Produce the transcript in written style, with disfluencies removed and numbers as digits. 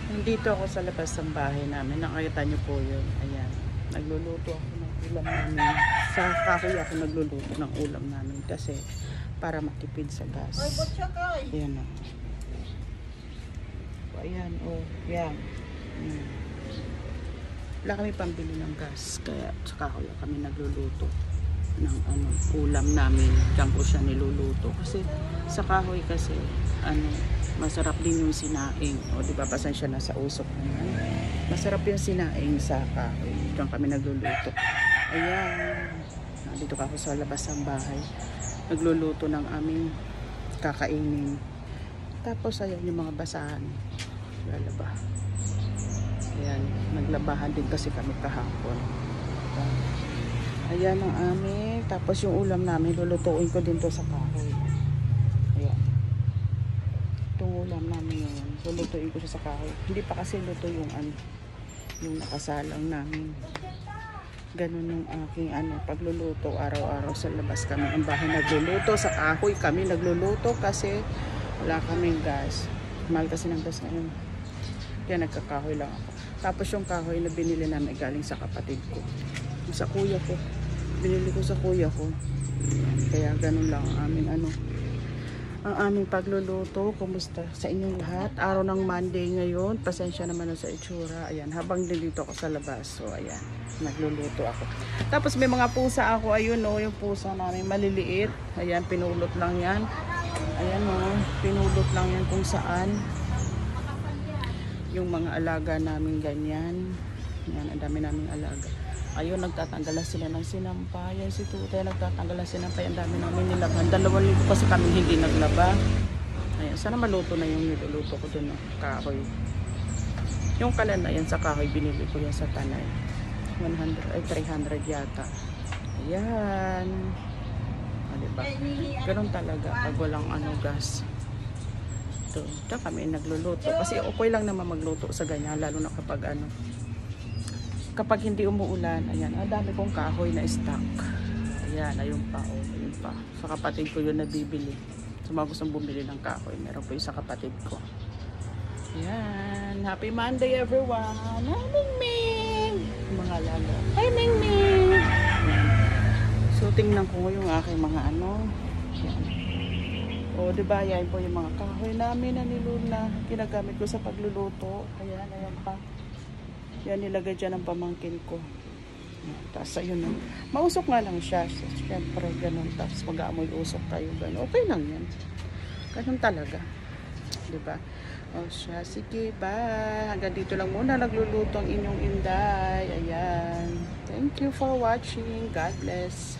Nandito ako sa labas ng bahay namin. Nakita niyo po yun. Ayan. Nagluluto ako ng ulam namin. Sa kahoy ako nagluluto ng ulam namin kasi para matipid sa gas. Ayan o. Ayan o. Ayan. Wala kami pambili ng gas. Kaya sa kahoy kami nagluluto ng ulam namin. Diyan ko siya niluluto. Kasi sa kahoy kasi masarap din yung sinaing. O diba, pasensya na sa usok naman. Masarap yung sinaing sa kahoy. Diyan kami nagluluto. Ayan. Dito ako sa labas ng bahay. Nagluluto ng aming kakainin. Tapos ayan yung mga basahan. Lalaba. Ayan. Naglabahan din kasi kami kahapon. Ayan ang aming. Tapos yung ulam namin, lulutuin ko din to sa kahoy. Ayan. Itong ulam namin ngayon, lulutuin ko siya sa kahoy. Hindi pa kasi luto yung yung nakasalang namin. Ganun yung aking pagluluto araw-araw sa labas kami. Ang bahay nagluluto, sa kahoy kami nagluluto kasi wala kaming gas. Mahal kasi ng gas ngayon. Kaya nagkakahoy lang ako. Tapos yung kahoy na binili namin galing sa kapatid ko. Sa kuya ko. Binili ko sa kuya ko. Kaya ganun lang ang aming ang aming pagluluto. Kumusta sa inyong lahat? Araw ng Monday ngayon. Pasensya naman na sa itsura. Ayan, habang dito ako sa labas. So, ayan, nagluluto ako. Tapos may mga pusa ako. Ayun o, yung pusa namin maliliit. Ayan, pinulot lang yan. Ayan o, pinulot lang yan kung saan. Yung mga alaga namin ganyan. Ayan, ang dami naming alaga. Ayun, nagtatanggalan sila ng sinampa. Yan si Tutay, nagtatanggalan sinampay. Ang dami namin nilaban. 2 linggo kasi kami hindi naglaba. Ayan, sana maluto na yung niluluto ko dun ng kahoy. Yung kalan na yan sa kahoy, binili ko yan sa Tanay. 300 yata. Ayan. Diba? Ganun talaga pag walang gas. Ito kami nagluluto. Kasi okay lang naman magluto sa ganyan. Lalo na kapag hindi umuulan. Ayan, ang dami kong kahoy na stock. Ayan, ayun pa. Oh, ayun pa. Sa kapatid ko yun nabibili. Sa mga gustong bumili ng kahoy, meron po yung sa kapatid ko. Ayan, happy Monday everyone. Hi Mingming. Mga lalo. Hi Mingming. So tingnan ko yung aking mga Ayan. O diba, yan po yung mga kahoy namin na ginagamit ko sa pagluluto. Ayan, ayan pa. Yan, nilagay dyan ang pamangkin ko. Tapos ayun na. Mausok nga lang siya. Siyempre, ganun. Tapos mag-aamoy usok tayo. Ganun. Okay lang yan. Ganun talaga. Diba? O siya, sige, bye. Hanggang dito lang muna nagluluto ang inyong Inday. Ayan. Thank you for watching. God bless.